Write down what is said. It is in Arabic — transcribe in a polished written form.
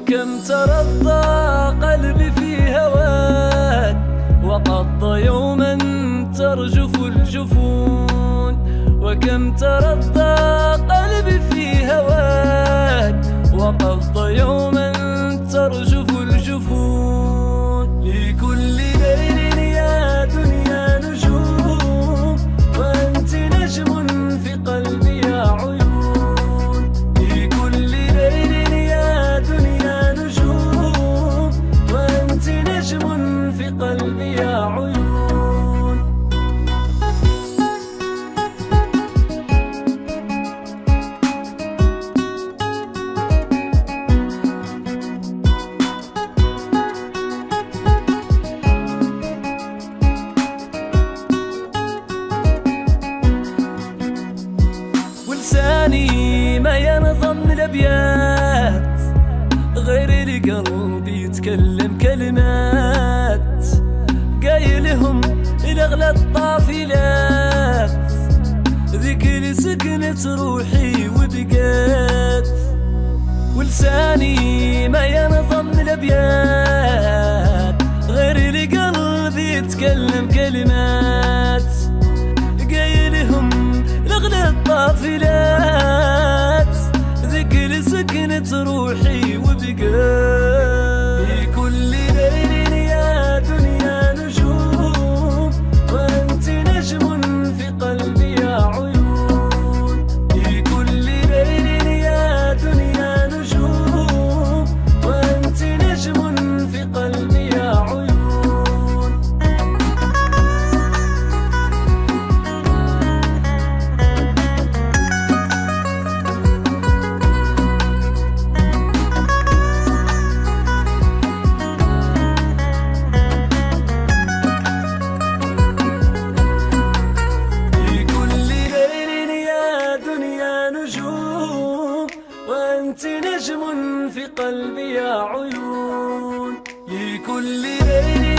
وكم ترضى قلبي في هواك، وقضى يوما ترجف الجفون. وكم ترضى قلبي في هواك، وقضى يوما ترجف الجفون. لكل ليل يا دنيا نجوم، وأنت نجم في قلبي يا عيون. لكل ليل يا دنيا نجوم، وأنت نجم في قلبي يا عيون. ولساني ما ينظم الأبيات، غير لقلبي يتكلم كلمات، قايلهم لأغلى الطافلات، ذيك اللي سكنت روحي وبقات. ولساني ما ينظم الأبيات، غير لقلبي يتكلم كلمات، قايلهم لأغلى الطافلات، ذيك اللي سكنت روحي وبقات. لكل ليل يا دنيا نجوم، وأنت نجم في قلبي يا عيون. لكل ليل يا دنيا نجوم، وأنت نجم في قلبي يا عيون. وأنت نجم في قلبي يا عيون. لكل ليل